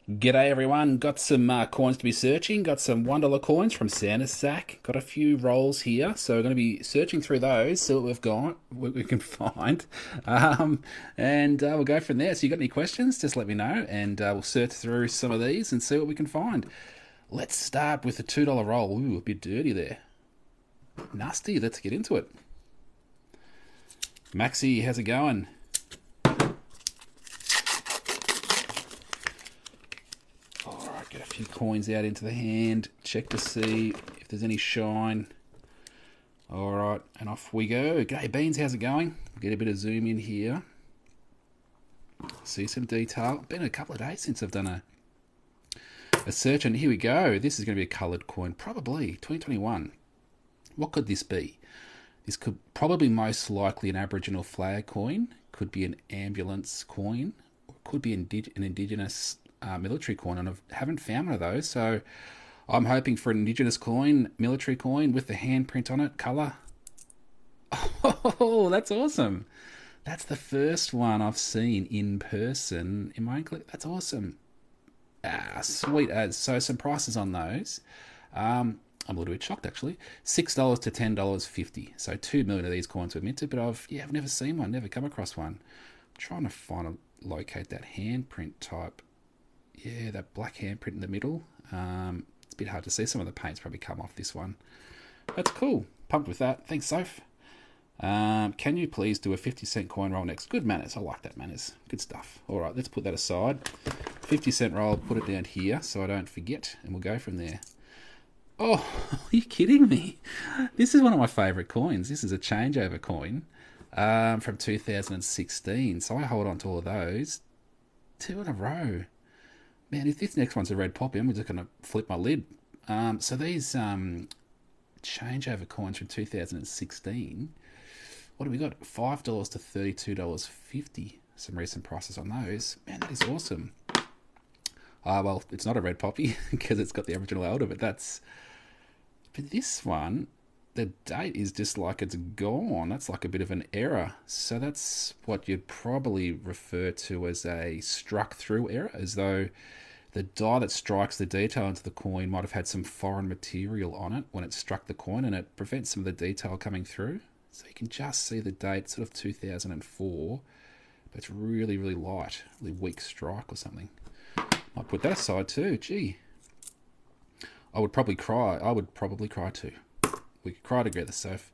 G'day everyone, got some coins to be searching, got some $1 coins from Santa's sack, got a few rolls here, so we're going to be searching through those, see what we've got, what we can find, and we'll go from there. So you got any questions, just let me know, and we'll search through some of these and see what we can find. Let's start with the $2 roll. Ooh, a bit dirty there. Nasty, let's get into it. Maxi, how's it going? Get a few coins out into the hand. Check to see if there's any shine. Alright, and off we go. G'day Beans, how's it going? Get a bit of zoom in here. See some detail. Been a couple of days since I've done a search, and here we go. This is going to be a coloured coin. Probably 2021. What could this be? This could probably most likely an Aboriginal flag coin. Could be an ambulance coin. Or could be an Indigenous military coin, and I haven't found one of those, so I'm hoping for an Indigenous coin, military coin with the handprint on it, colour. Oh, that's awesome. That's the first one I've seen in person in my own clip. That's awesome. Sweet as. So some prices on those. I'm a little bit shocked actually. $6 to $10.50. So 2 million of these coins were minted, but I've never seen one, never come across one. I'm trying to locate that handprint type. Yeah, that black handprint in the middle. It's a bit hard to see. Some of the paint's probably come off this one. That's cool. Pumped with that. Thanks, Soph. Can you please do a 50-cent coin roll next? Good manners. I like that manners. Good stuff. All right, let's put that aside. 50-cent roll, put it down here so I don't forget, and we'll go from there. Oh, are you kidding me? This is one of my favourite coins. This is a changeover coin from 2016. So I hold on to all of those. 2 in a row. Man, if this next one's a red poppy, I'm just going to flip my lid. So these changeover coins from 2016, what do we got? $5 to $32.50. Some recent prices on those. Man, that is awesome. Well, it's not a red poppy because it's got the original elder, but this one, the date is just like it's gone. That's like a bit of an error. So that's what you'd probably refer to as a struck through error, as though the die that strikes the detail into the coin might have had some foreign material on it when it struck the coin, and it prevents some of the detail coming through. So you can just see the date, sort of 2004, but it's really, really light, really weak strike or something. Might put that aside too. Gee, I would probably cry. I would probably cry too. We could cry together. So if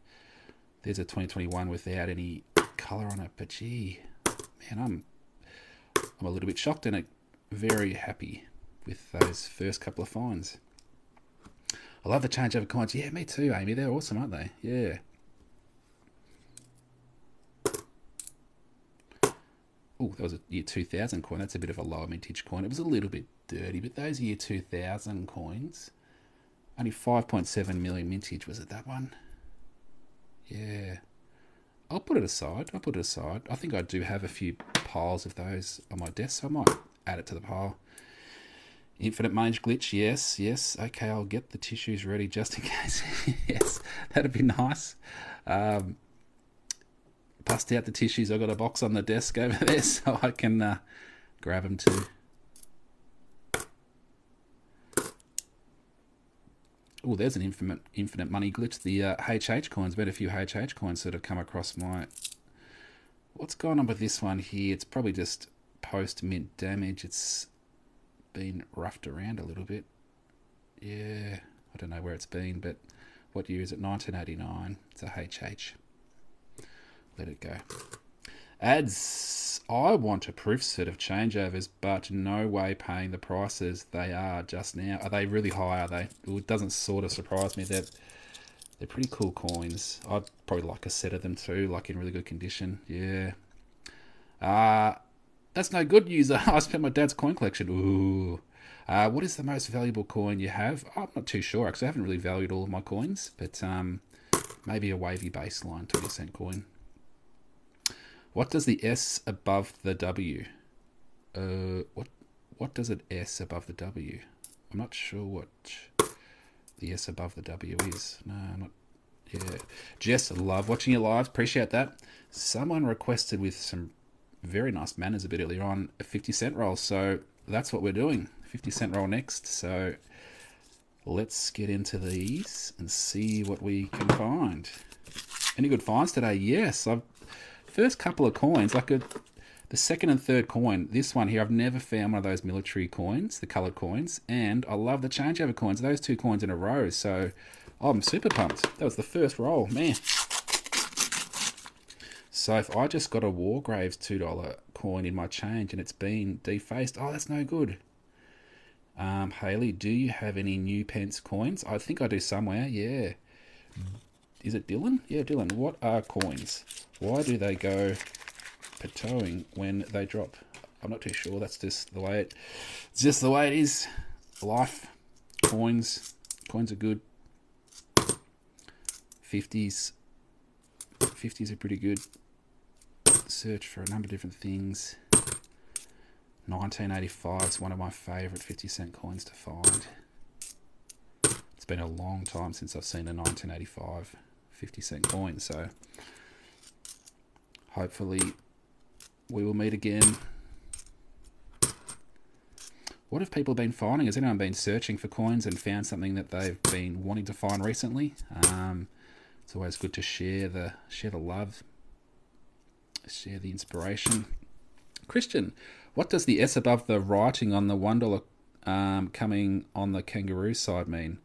there's a 2021 without any colour on it, but gee, man, I'm a little bit shocked and very happy with those first couple of finds. I love the changeover coins. Yeah, me too, Amy. They're awesome, aren't they? Yeah. Oh, that was a year 2000 coin. That's a bit of a lower mintage coin. It was a little bit dirty, but those year 2000 coins, only 5.7 million mintage. Was it that one? Yeah. I'll put it aside. I think I do have a few piles of those on my desk, so I might add it to the pile. Infinite mange glitch, yes. Okay, I'll get the tissues ready just in case. Yes, that'd be nice. Bust out the tissues. I've got a box on the desk over there so I can grab them too. Oh, there's an infinite money glitch. The HH coins. Been a few HH coins that have come across my... What's going on with this one here? It's probably just post-mint damage. It's been roughed around a little bit. Yeah, I don't know where it's been, but what year is it? 1989. It's a HH. Let it go. Ads. I want a proof set of changeovers, but no way paying the prices they are just now. Are they really high? Are they? It doesn't sort of surprise me. They're pretty cool coins. I'd probably like a set of them too, like in really good condition. Yeah. That's no good, user. I spent my dad's coin collection. Ooh. What is the most valuable coin you have? I'm not too sure, actually. I haven't really valued all of my coins, but maybe a wavy baseline 20-cent coin. What does the S above the W? What does it S above the W? I'm not sure what the S above the W is. No, I'm not. Yeah. Jess, I love watching your lives. Appreciate that. Someone requested with some very nice manners a bit earlier on a 50-cent roll, so that's what we're doing. 50-cent roll next. So let's get into these and see what we can find. Any good finds today? Yes. First couple of coins, the second and third coin, this one here, I've never found one of those military coins, the coloured coins, and I love the changeover coins, those 2 coins in a row, so I'm super pumped. That was the first roll, man. So if I just got a Wargraves $2 coin in my change and it's been defaced, oh, that's no good. Haley, do you have any new pence coins? I think I do somewhere, yeah. Is it Dylan? Yeah, Dylan. What are coins? Why do they go patowing when they drop? I'm not too sure. That's just the way it's just the way it is. Life. Coins are good. 50s are pretty good. Search for a number of different things. 1985 is one of my favourite 50-cent coins to find. It's been a long time since I've seen a 1985 50-cent coin, so hopefully we will meet again. What have people been finding? Has anyone been searching for coins and found something that they've been wanting to find recently? It's always good to share the love, share the inspiration. Christian, what does the S above the writing on the $1 coming on the kangaroo side mean?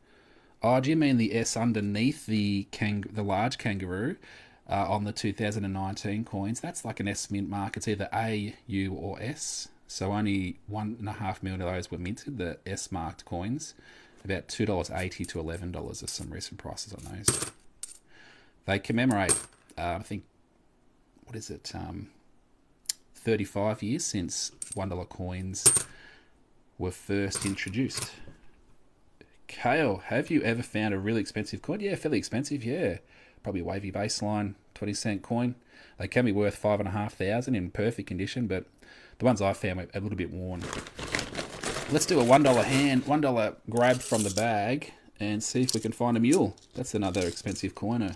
Oh, do you mean the S underneath the large kangaroo on the 2019 coins? That's like an S mint mark. It's either A, U, or S. So only 1.5 million of those were minted, the S marked coins. About $2.80 to $11 are some recent prices on those. They commemorate, I think, 35 years since $1 coins were first introduced. Kale, have you ever found a really expensive coin? Yeah, fairly expensive, yeah. Probably a wavy baseline, 20-cent coin. They can be worth $5,500 in perfect condition, but the ones I found were a little bit worn. Let's do a $1 grab from the bag and see if we can find a mule. That's another expensive coin, a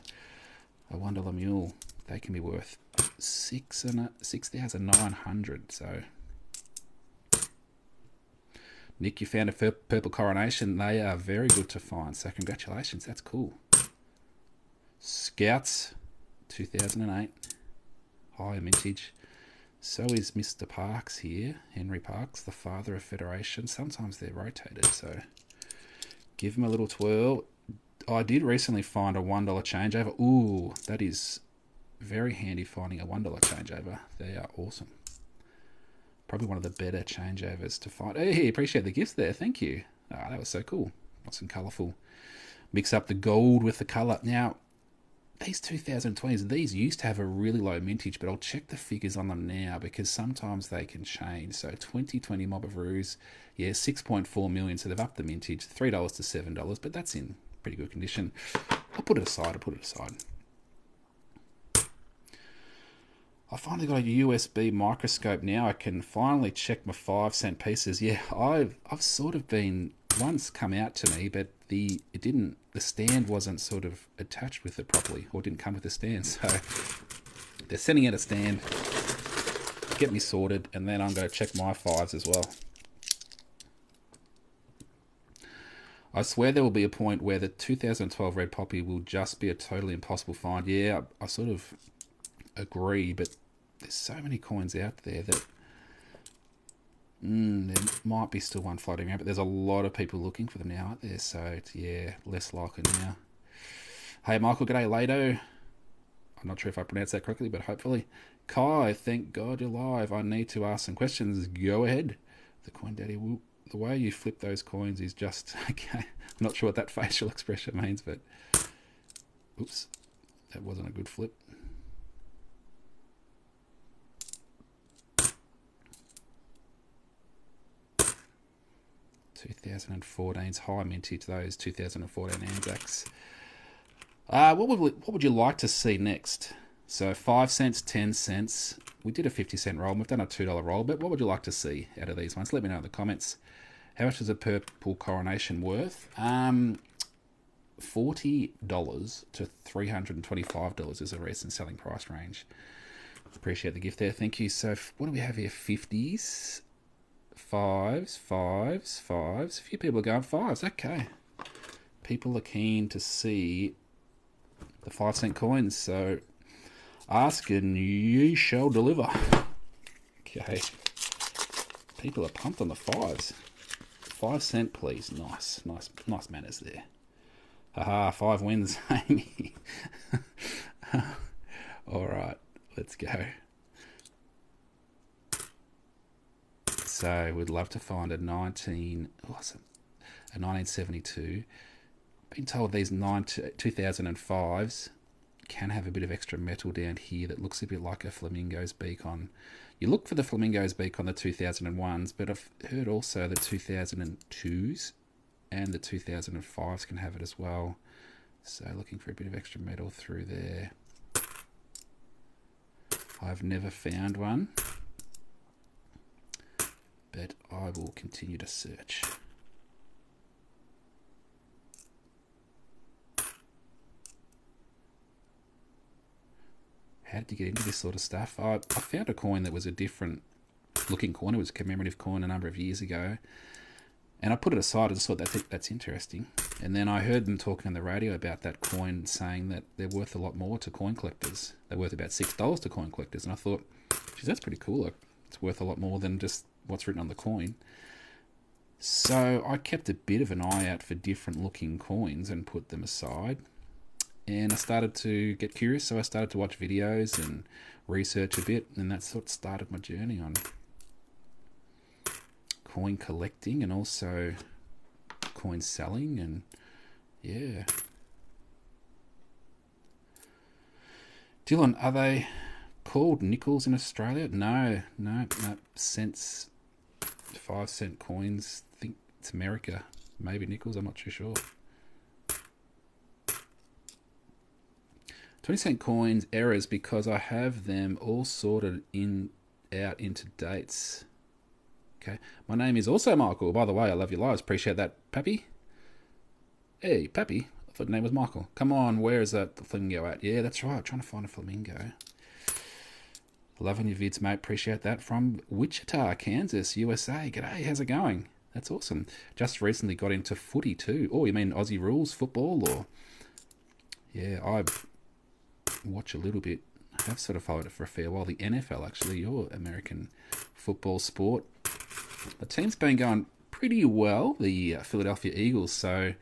$1 mule. They can be worth $6,900. So, Nick, you found a purple coronation. They are very good to find. So, congratulations. That's cool. Scouts, 2008, higher mintage. So is Mr. Parks here, Henry Parks, the father of Federation. Sometimes they're rotated, so give them a little twirl. I did recently find a $1 changeover. Ooh, that is very handy finding a $1 changeover. They are awesome. Probably one of the better changeovers to find. Hey, appreciate the gifts there. Thank you. Ah, that was so cool. Nice and colourful. Mix up the gold with the colour. Now, these 2020s, these used to have a really low mintage, but I'll check the figures on them now because sometimes they can change. So 2020 Mob of Ruse, yeah, 6.4 million. So they've upped the mintage, $3 to $7, but that's in pretty good condition. I'll put it aside. I finally got a USB microscope now. I can finally check my 5-cent pieces. Yeah, I've sort of been once come out to me, but the stand wasn't sort of attached with it properly, or didn't come with the stand. So they're sending out a stand, get me sorted, and then I'm going to check my 5s as well. I swear there will be a point where the 2012 Red Poppy will just be a totally impossible find. Yeah, I sort of agree, but there's so many coins out there that there might be still one floating around, but there's a lot of people looking for them now, aren't there? So it's, yeah, less likely now. Hey, Michael, g'day, Lado. I'm not sure if I pronounced that correctly, but hopefully. Kai, thank God you're live. I need to ask some questions. Go ahead. The Coin Daddy, the way you flip those coins is just, okay. I'm not sure what that facial expression means, but oops, that wasn't a good flip. 2014's high mintage, those 2014 Anzacs. What would you like to see next? So 5 cents, 10 cents. We did a 50-cent roll. We've done a $2 roll, but what would you like to see out of these ones? Let me know in the comments. How much is a purple coronation worth? $40 to $325 is a recent selling price range. Appreciate the gift there. Thank you. So what do we have here? 50s. Fives, fives, fives. A few people are going fives. Okay. People are keen to see the 5 cent coins, so ask and ye shall deliver. Okay. People are pumped on the fives. 5 cent, please. Nice manners there. Haha, 5 wins, Amy. Alright, let's go. So we'd love to find a 1972. Been told these 2005s can have a bit of extra metal down here that looks a bit like a flamingo's beak on. You look for the flamingo's beak on the 2001s, but I've heard also the 2002s and the 2005s can have it as well. So looking for a bit of extra metal through there. I've never found one, but I will continue to search. How did you get into this sort of stuff? I found a coin that was a different looking coin. It was a commemorative coin a number of years ago. And I put it aside and just thought that's interesting. And then I heard them talking on the radio about that coin, saying that they're worth a lot more to coin collectors. They're worth about $6 to coin collectors. And I thought, geez, that's pretty cool. It's worth a lot more than just what's written on the coin. So I kept a bit of an eye out for different looking coins and put them aside. And I started to get curious, so I started to watch videos and research a bit, and that's what started my journey on coin collecting and also coin selling, and yeah. Dylan, are they called nickels in Australia? No, cents, 5 cent coins. I think it's America. Maybe nickels, I'm not too sure. 20 cent coins errors because I have them all sorted out into dates. Okay. My name is also Michael. By the way, I love your lives. Appreciate that, Pappy. Hey, Pappy. I thought the name was Michael. Come on, where is that flamingo at? Yeah, that's right. I'm trying to find a flamingo. Loving your vids, mate. Appreciate that. From Wichita, Kansas, USA. G'day, how's it going? That's awesome. Just recently got into footy too. Oh, you mean Aussie rules football? Or yeah, I watch a little bit. I've sort of followed it for a fair while. The NFL, actually, your American football sport. The team's been going pretty well, the Philadelphia Eagles, so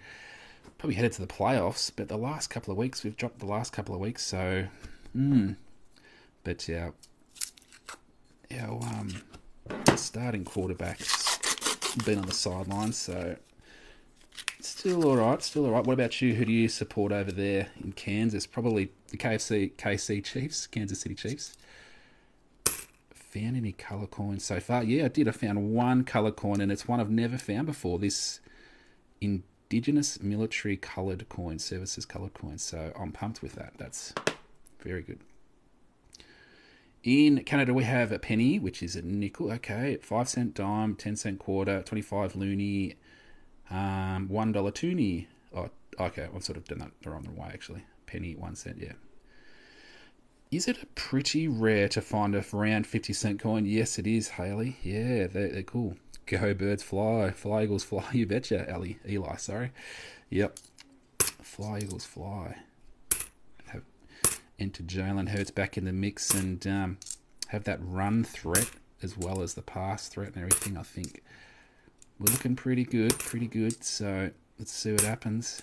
probably headed to the playoffs, but the last couple of weeks, we've dropped the last couple of weeks, so, but our starting quarterback's been on the sidelines, so still all right. What about you? Who do you support over there in Kansas? Probably the KC Chiefs, Kansas City Chiefs. Found any colour coins so far? Yeah, I did. I found one colour coin, and it's one I've never found before. This Indigenous Military Coloured Coin, Services Coloured Coin. So I'm pumped with that. That's very good. In Canada, we have a penny, which is a nickel. Okay, 5 cent dime, 10 cent quarter, 25 loonie, $1 toonie. Oh, okay, I've sort of done that the wrong way, actually. Penny, 1 cent, yeah. Is it pretty rare to find a round 50 cent coin? Yes, it is, Haley. Yeah, they're cool. Go birds fly. Fly eagles fly. You betcha, Eli, sorry. Yep. Fly eagles fly. Have entered Jalen Hurts back in the mix and have that run threat as well as the pass threat and everything. I think we're looking pretty good. So let's see what happens.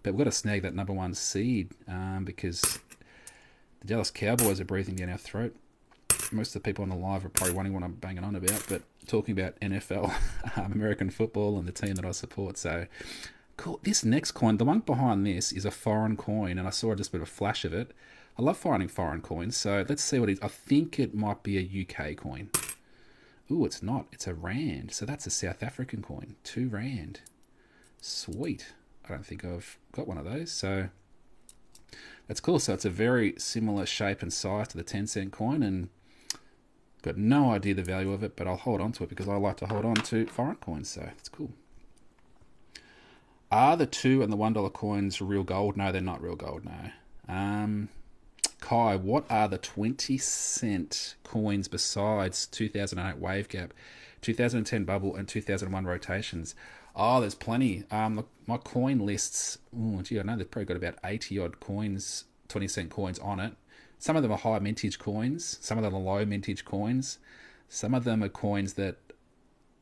But we've got to snag that number 1 seed because the Dallas Cowboys are breathing down our throat. Most of the people on the live are probably wondering what I'm banging on about, but talking about NFL, American football, and the team that I support. So, cool. This next coin, the one behind this, is a foreign coin, and I saw just a bit of a flash of it. I love finding foreign coins, so let's see what it is. I think it might be a UK coin. Ooh, it's not. It's a rand. So that's a South African coin. 2 rand. Sweet. I don't think I've got one of those, so that's cool. So it's a very similar shape and size to the 10 cent coin, and got no idea the value of it, but I'll hold on to it because I like to hold on to foreign coins, so it's cool. Are the $2 and the $1 coins real gold? No, they're not real gold, no. Kai, what are the 20-cent coins besides 2008 Wave Gap, 2010 Bubble, and 2001 Rotations? Oh, there's plenty. My coin lists, oh, gee, I know they've probably got about 80 odd coins, 20-cent coins on it. Some of them are high mintage coins, some of them are low mintage coins. Some of them are coins that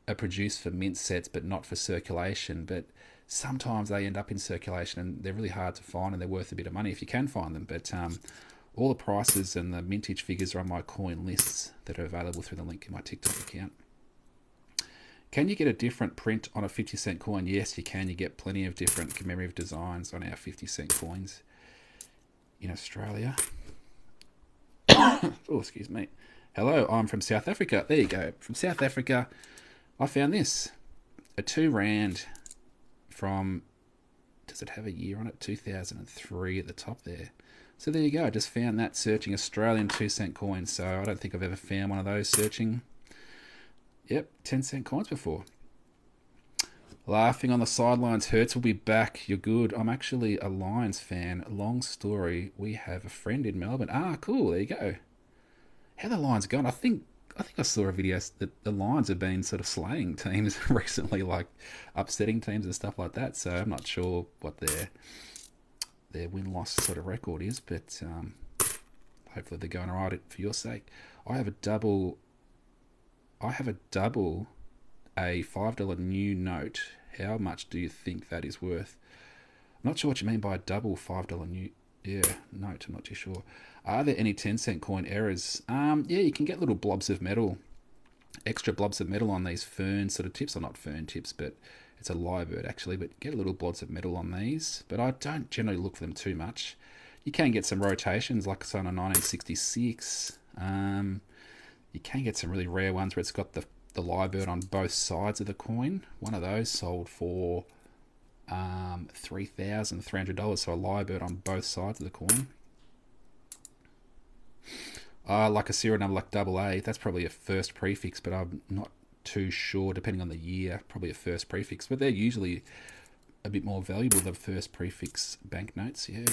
are produced for mint sets but not for circulation. But sometimes they end up in circulation and they're really hard to find and they're worth a bit of money if you can find them. But all the prices and the mintage figures are on my coin lists that are available through the link in my TikTok account. Can you get a different print on a 50-cent coin? Yes, you can. You get plenty of different commemorative designs on our 50-cent coins in Australia. Oh, excuse me. Hello, I'm from South Africa. There you go. From South Africa, I found this. A 2 rand from, does it have a year on it? 2003 at the top there. So there you go. I just found that searching Australian 2-cent coins. So I don't think I've ever found one of those searching, 10-cent coins before. Laughing on the sidelines. Hertz will be back. You're good. I'm actually a Lions fan. Long story. We have a friend in Melbourne. Ah, cool. There you go. How the Lions going? I think I saw a video that the Lions have been sort of slaying teams recently, like upsetting teams and stuff like that. So I'm not sure what their win-loss sort of record is, but hopefully they're going alright for your sake. I have a double a $5 new note. How much do you think that is worth? I'm not sure what you mean by a double $5 new note. I'm not too sure. Are there any 10-cent coin errors? Yeah, you can get little blobs of metal, extra blobs of metal on these fern sort of tips. Or not fern tips, but it's a lyrebird actually. But get little blobs of metal on these. But I don't generally look for them too much. You can get some rotations, like it's on a 1966. You can get some really rare ones where it's got the lyrebird on both sides of the coin. One of those sold for $3,300. So a lyrebird on both sides of the coin. Like a serial number like AA, that's probably a first prefix, but I'm not too sure, depending on the year, probably a first prefix. But they're usually a bit more valuable than first prefix banknotes, yeah.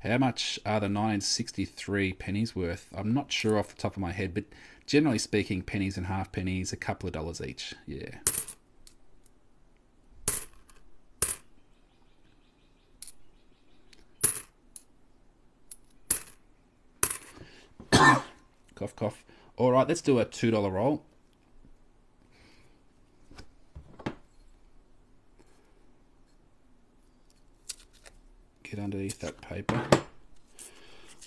How much are the 1963 pennies worth? I'm not sure off the top of my head, but generally speaking, pennies and half pennies, a couple of dollars each, yeah. Cough, cough. All right, let's do a $2 roll. Get underneath that paper.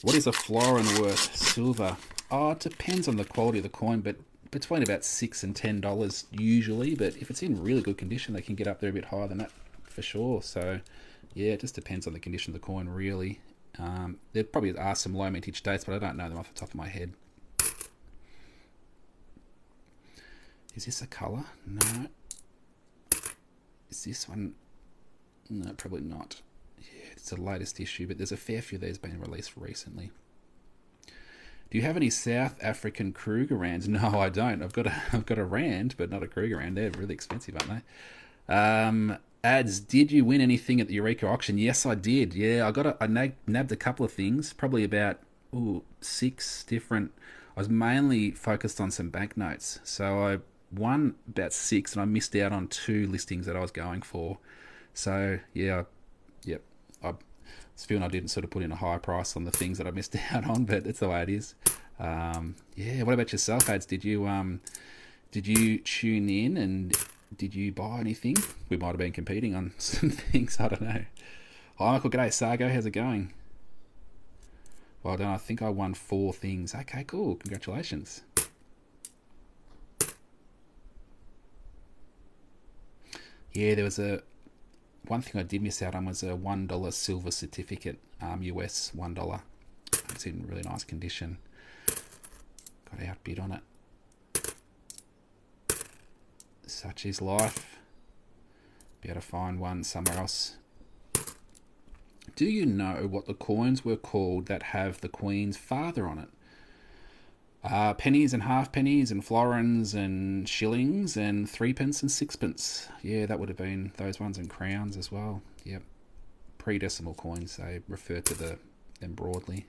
What is a florin worth? Silver. Oh, it depends on the quality of the coin, but between about $6 and $10 usually. But if it's in really good condition, they can get up there a bit higher than that for sure. So, yeah, it just depends on the condition of the coin, really. There probably are some low mintage dates, but I don't know them off the top of my head. Is this a colour? No. Is this one? No, probably not. Yeah, it's the latest issue, but there's a fair few of these been released recently. Do you have any South African Krugerrands? No, I don't. I've got a rand, but not a Krugerrand. They're really expensive, aren't they? Ads. Did you win anything at the Eureka auction? Yes, I did. Yeah, I nabbed a couple of things. Probably about 6 different. I was mainly focused on some banknotes, so I won about 6, and I missed out on 2 listings that I was going for. So yeah, yep. I was feeling I didn't sort of put in a high price on the things that I missed out on, but it's the way it is. Yeah. What about yourself, Ads? Did you tune in and did you buy anything? We might have been competing on some things. I don't know. Hi, Michael. G'day, Sargo. How's it going? Well done. I think I won 4 things. Okay, cool. Congratulations. Yeah, there was one thing I did miss out on was a $1 silver certificate, US $1. It's in really nice condition. Got outbid on it. Such is life. Be able to find one somewhere else. Do you know what the coins were called that have the Queen's father on it? Pennies and half pennies and florins and shillings and 3 pence and 6 pence. Yeah, that would have been those ones, and crowns as well. Yep. pre-decimal coins. They refer to them broadly.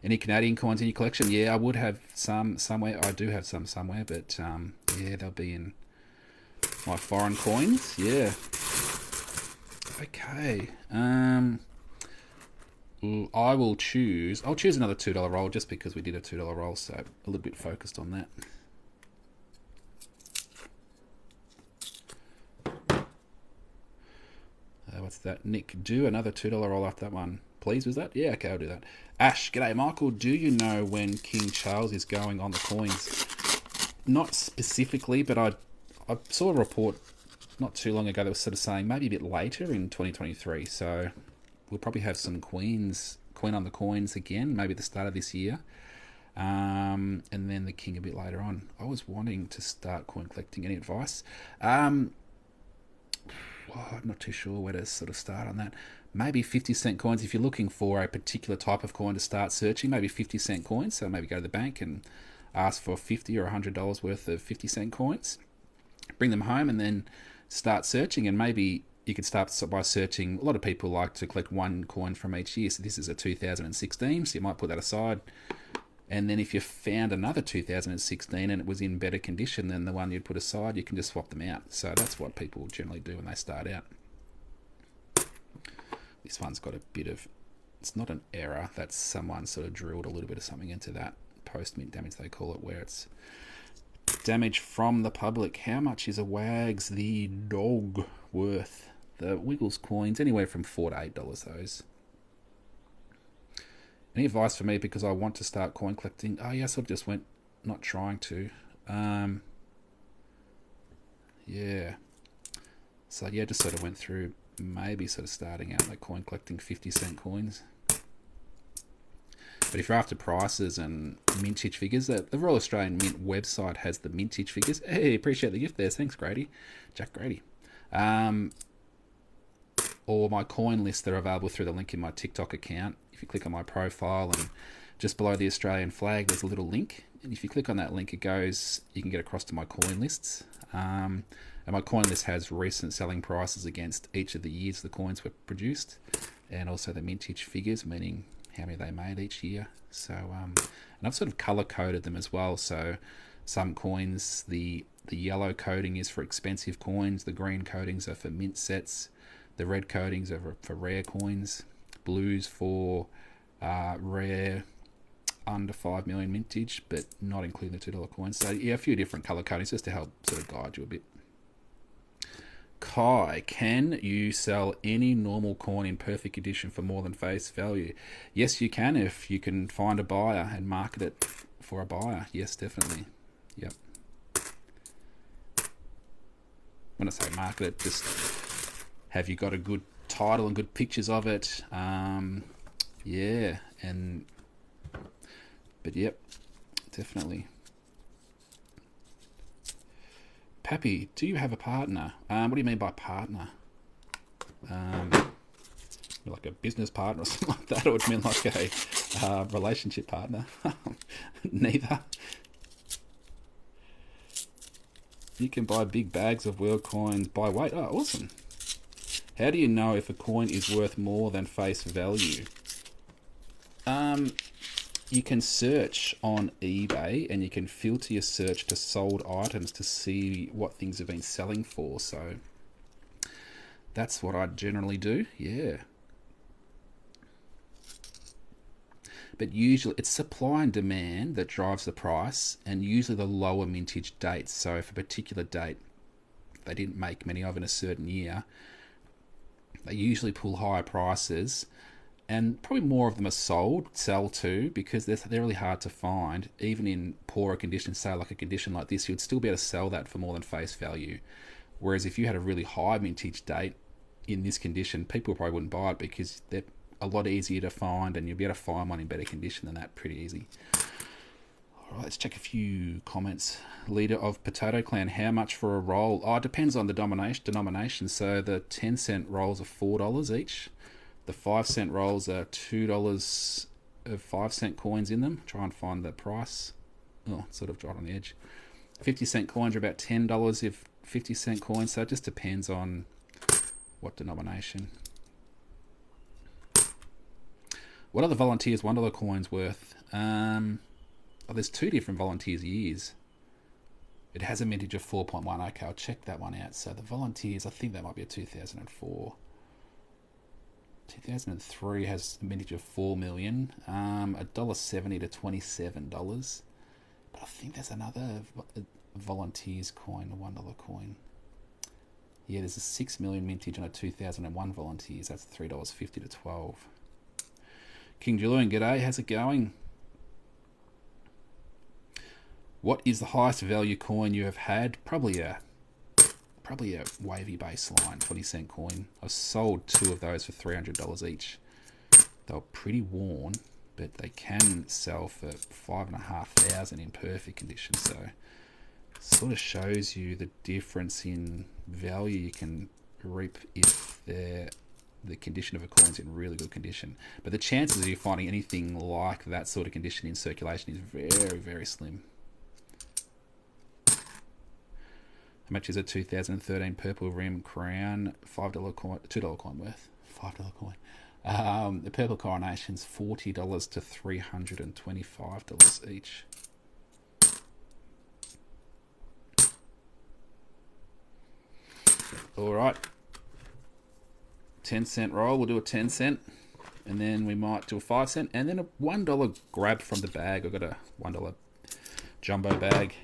Any Canadian coins in your collection? Yeah, I would have some somewhere. I do have some somewhere, but yeah, they'll be in my foreign coins. Yeah. Okay. I will choose. I'll choose another $2 roll just because we did a $2 roll, so a little bit focused on that. What's that? Nick, do another $2 roll after that one. Please, was that? Yeah, okay, I'll do that. Ash, g'day, Michael. Do you know when King Charles is going on the coins? Not specifically, but I saw a report not too long ago that was sort of saying maybe a bit later in 2023. So we'll probably have some Queen on the coins again, maybe at the start of this year. And then the King a bit later on. I was wanting to start coin collecting. Any advice? I'm not too sure where to sort of start on that. Maybe 50-cent coins if you're looking for a particular type of coin to start searching. Maybe 50-cent coins. So maybe go to the bank and ask for $50 or $100 worth of 50-cent coins. Bring them home and then start searching. And maybe you could start by searching. A lot of people like to collect one coin from each year. So this is a 2016. So you might put that aside. And then if you found another 2016 and it was in better condition than the one you'd put aside, you can just swap them out. So that's what people generally do when they start out. This one's got a bit of, it's not an error, that's someone sort of drilled a little bit of something into that. Post-mint damage they call it, where it's damage from the public. How much is a Wags the dog worth? The Wiggles coins, anywhere from $4 to $8 those. Any advice for me because I want to start coin collecting? Oh yeah, I sort of just went not trying to. Yeah. So yeah, just sort of went through maybe sort of starting out like coin collecting 50-cent coins. But if you're after prices and mintage figures, the Royal Australian Mint website has the mintage figures. Hey, appreciate the gift there. Thanks, Grady. Jack Grady. Or my coin lists that are available through the link in my TikTok account. If you click on my profile and just below the Australian flag, there's a little link. And if you click on that link, you can get across to my coin lists. And my coin list has recent selling prices against each of the years the coins were produced. And also the mintage figures, meaning how many they made each year. So, and I've sort of color coded them as well. So some coins, the yellow coding is for expensive coins. The green coatings are for mint sets. The red coatings are for rare coins. Blues for rare under 5 million mintage, but not including the $2 coins. So yeah, a few different color codings just to help sort of guide you a bit. Kai, can you sell any normal coin in perfect condition for more than face value? Yes, you can if you can find a buyer and market it for a buyer. Yes, definitely. Yep. When I say market it, just have you got a good title and good pictures of it? Yeah, but yep, definitely. Pappy, do you have a partner? What do you mean by partner? Like a business partner or something like that, or would you mean like a relationship partner? Neither. You can buy big bags of world coins by weight. Oh, awesome. How do you know if a coin is worth more than face value? You can search on eBay and you can filter your search to sold items to see what things have been selling for. So that's what I generally do. Yeah. But usually it's supply and demand that drives the price, and usually the lower mintage dates. So if a particular date they didn't make many of in a certain year, they usually pull higher prices, and probably more of them are sell to, because they're really hard to find. Even in poorer conditions, say like a condition like this, you'd still be able to sell that for more than face value. Whereas if you had a really high mintage date in this condition, people probably wouldn't buy it because they're a lot easier to find, and you'll be able to find one in better condition than that pretty easy. Alright, let's check a few comments. Leader of Potato Clan, how much for a roll? Oh, it depends on the denomination. So the 10-cent rolls are $4 each. The 5-cent rolls are $2 of 5-cent coins in them. Try and find the price. Oh, it's sort of right on the edge. 50-cent coins are about $10 if 50-cent coins, so it just depends on what denomination. What are the Volunteers $1 coins worth? There's 2 different Volunteers years. It has a mintage of 4.1. Okay, I'll check that one out. So the Volunteers, I think that might be a 2004. 2003 has a mintage of 4 million. $1.70 to $27. But I think there's another Volunteers coin, a $1 coin. Yeah, there's a 6 million mintage on a 2001 Volunteers. That's $3.50 to $12. King Julian, g'day. How's it going? What is the highest value coin you have had? Probably a wavy baseline 20-cent coin. I sold 2 of those for $300 each. They were pretty worn, but they can sell for $5,500 in perfect condition. So it sort of shows you the difference in value you can reap if the condition of a coin's in really good condition. But the chances of you finding anything like that sort of condition in circulation is very, very slim. How much is a 2013 Purple Rim Crown? $5 coin, $2 coin worth. $5 coin. The Purple Coronation's $40 to $325 each. All right. 10-cent roll. We'll do a 10-cent. And then we might do a 5-cent. And then a $1 grab from the bag. I've got a $1 jumbo bag.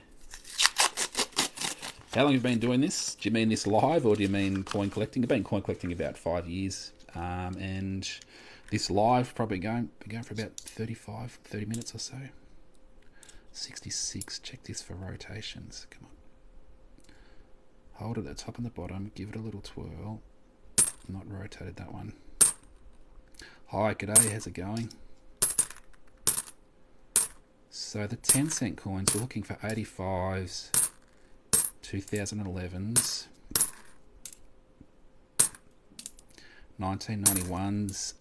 How long have you been doing this? Do you mean this live or do you mean coin collecting? I've been coin collecting about 5 years. And this live probably been going for about 30 minutes or so. 66. Check this for rotations. Come on. Hold it at the top and the bottom. Give it a little twirl. Not rotated that one. Hi, g'day. How's it going? So the 10-cent coins, we're looking for 85s. 2011s, 1991s,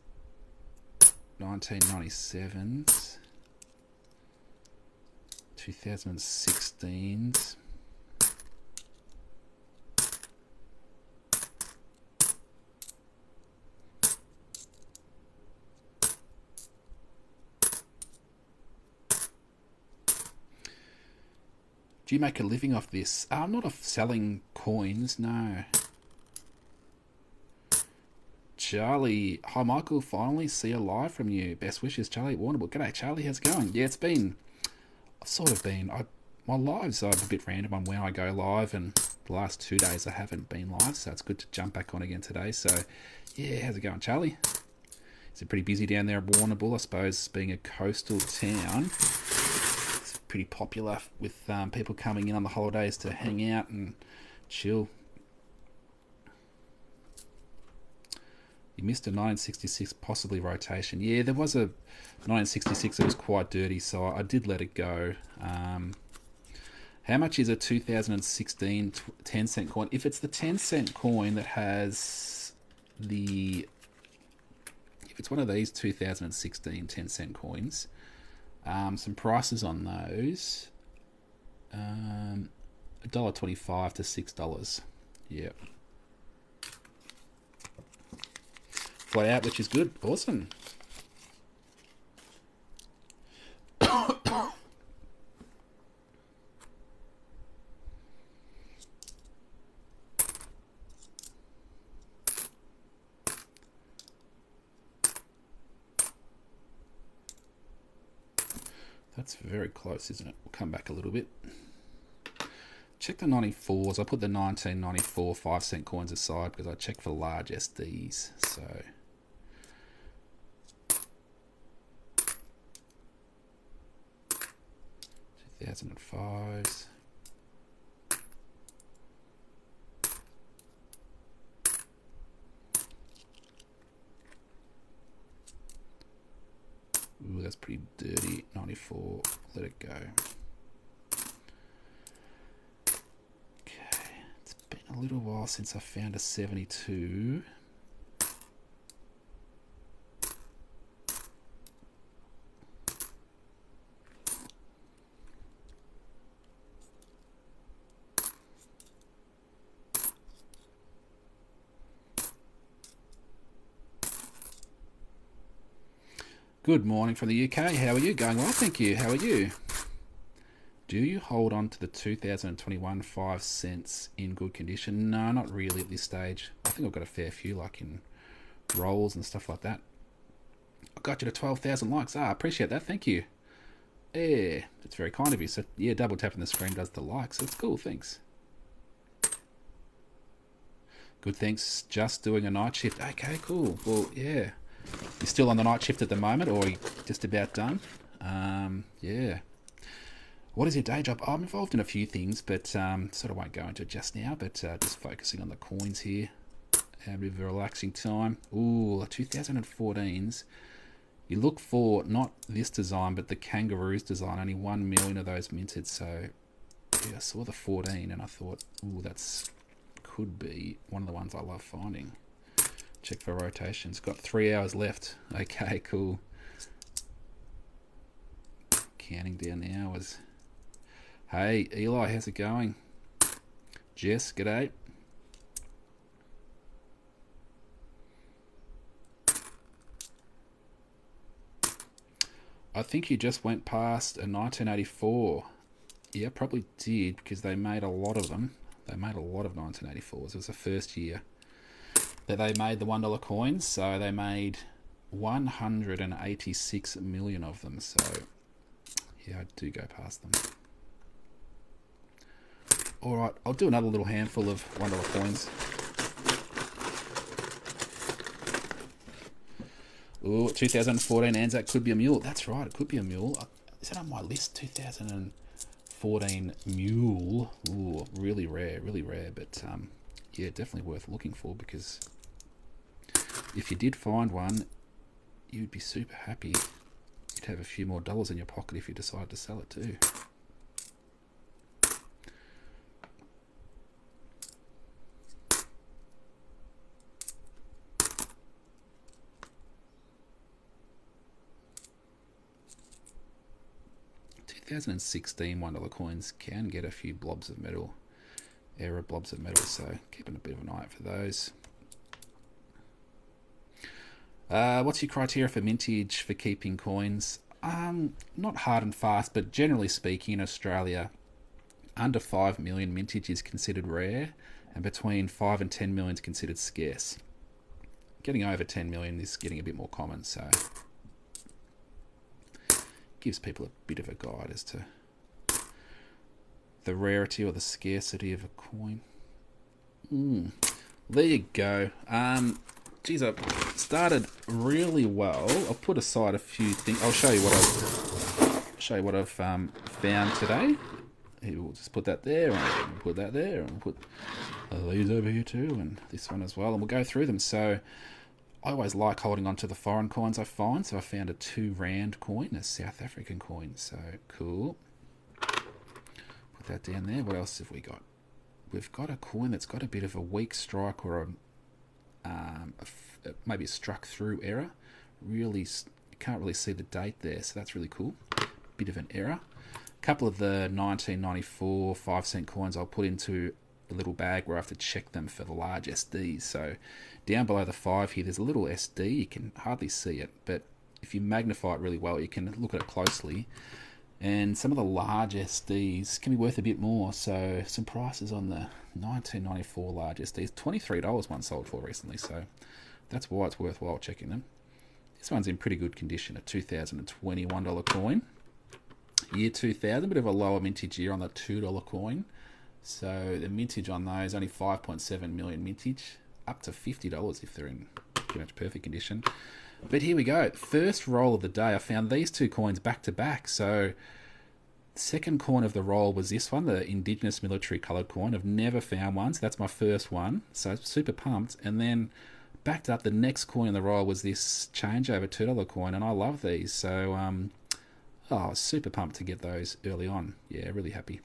1997s, 2016s, Do you make a living off this? I'm not off selling coins, no. Charlie, hi Michael, finally see a live from you. Best wishes, Charlie at Warrnambool. G'day Charlie, how's it going? Yeah, my lives are a bit random on when I go live, and the last 2 days I haven't been live, so it's good to jump back on again today. So, yeah, how's it going, Charlie? Is it pretty busy down there at Warrnambool? I suppose being a coastal town, it's pretty popular with people coming in on the holidays to hang out and chill. You missed a 1966 possibly rotation. Yeah, there was a 1966 that was quite dirty, so I did let it go. How much is a 2016 10-cent coin? If it's the 10-cent coin that has the... If it's one of these 2016 10-cent coins, some prices on those, $1.25 to $6. Yeah. Flat out, which is good. Awesome. That's very close, isn't it? We'll come back a little bit. Check the 94s. I put the 1994 5-cent coins aside because I checked for large SDs. So 2005s. Ooh, that's pretty dirty. 94. Let it go. Okay. It's been a little while since I found a 72. Good morning from the UK. How are you? Going well, thank you. How are you? Do you hold on to the 2021 5 cents in good condition? No, not really at this stage. I think I've got a fair few, like in rolls and stuff like that. I got you to 12,000 likes. I appreciate that. Thank you. Yeah, that's very kind of you. So, yeah, double tapping the screen does the likes. That's cool. Thanks. Good, thanks. Just doing a night shift. Okay, cool. Well, yeah. You're still on the night shift at the moment, or are you just about done? Yeah. What is your day job? I'm involved in a few things, but sort of won't go into it just now, but just focusing on the coins here. Have a bit of a relaxing time. Ooh, the 2014s. You look for not this design, but the Kangaroos design. Only 1 million of those minted, so yeah, I saw the 14 and I thought, ooh, that's could be one of the ones I love finding. Check for rotations. Got 3 hours left. Okay, cool. Counting down the hours. Hey, Eli, how's it going? Jess, g'day. I think you just went past a 1984. Yeah, probably did, because they made a lot of them. They made a lot of 1984s. It was the first year that they made the $1 coins, so they made 186 million of them. So, yeah, I do go past them. All right, I'll do another little handful of $1 coins. Ooh, 2014 Anzac could be a mule. That's right, it could be a mule. Is that on my list? 2014 mule. Ooh, really rare, but yeah, definitely worth looking for, because if you did find one, you'd be super happy. You'd have a few more dollars in your pocket if you decided to sell it too. $1 coins can get a few blobs of metal, error blobs of metal, so keeping a bit of an eye out for those. What's your criteria for mintage for keeping coins? Not hard and fast, but generally speaking, in Australia, under 5 million mintage is considered rare, and between 5 and 10 million is considered scarce. Getting over 10 million is getting a bit more common, so gives people a bit of a guide as to the rarity or the scarcity of a coin. There you go. Geez, I started really well. I'll put aside a few things. I'll show you what I've found today. Here, we'll just put that there, and put that there, and put these over here too, and this one as well, and we'll go through them. So I always like holding on to the foreign coins I find, so I found a 2 rand coin, a South African coin, so cool. Put that down there. What else have we got? We've got a coin that's got a bit of a weak strike, or maybe a struck through error. Really, you can't really see the date there, so that's really cool. Bit of an error. A couple of the 1994 5 cent coins I'll put into a little bag where I have to check them for the large SDs. So down below the 5 here, there's a little SD. You can hardly see it, but if you magnify it really well, you can look at it closely. And some of the large SDs can be worth a bit more. So some prices on the 1994 large SDs, $23 one sold for recently. So that's why it's worthwhile checking them. This one's in pretty good condition, a 2020 $1 coin. Year 2000, bit of a lower mintage year on the $2 coin. So the mintage on those, only 5.7 million mintage, up to $50 if they're in pretty much perfect condition. But here we go. First roll of the day, I found these 2 coins back to back. So the second coin of the roll was this one, the Indigenous Military Coloured coin. I've never found one, so that's my first one. So super pumped. And then backed up, the next coin in the roll was this changeover $2 coin, and I love these. So I was super pumped to get those early on. Yeah, really happy.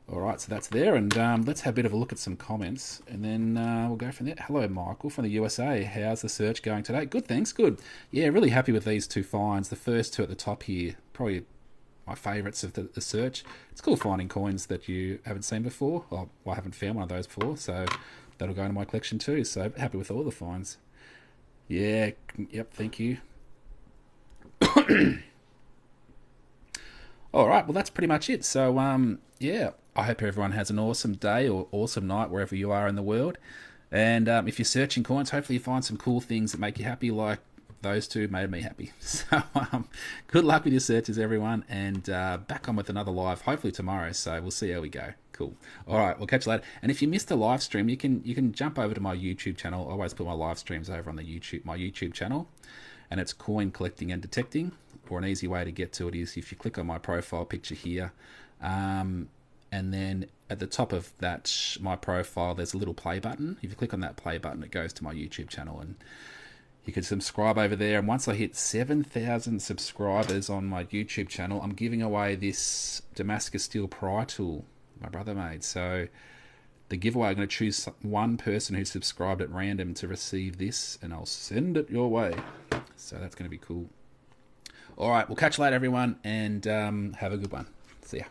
Alright, so that's there, and let's have a bit of a look at some comments, and then we'll go from there. Hello, Michael from the USA. How's the search going today? Good, thanks, good. Yeah, really happy with these 2 finds. The first 2 at the top here, probably my favourites of the search. It's cool finding coins that you haven't seen before. Well, I haven't found one of those before, so that'll go into my collection too. So happy with all the finds. Yeah, yep, thank you. All right, well, that's pretty much it. So, yeah, I hope everyone has an awesome day or awesome night wherever you are in the world. And if you're searching coins, hopefully you find some cool things that make you happy, like those two made me happy. So, good luck with your searches, everyone, and back on with another live, hopefully tomorrow. So we'll see how we go. Cool. All right, we'll catch you later. And if you missed the live stream, you can jump over to my YouTube channel. I always put my live streams over on the my YouTube channel, and it's Coin Collecting and Detecting. Or an easy way to get to it is if you click on my profile picture here, and then at the top of that my profile there's a little play button. If you click on that play button, it goes to my YouTube channel, and you can subscribe over there. And once I hit 7,000 subscribers on my YouTube channel, I'm giving away this Damascus steel pry tool my brother made. So the giveaway, I'm going to choose one person who subscribed at random to receive this, and I'll send it your way. So that's going to be cool. All right, we'll catch you later, everyone, and have a good one. See ya.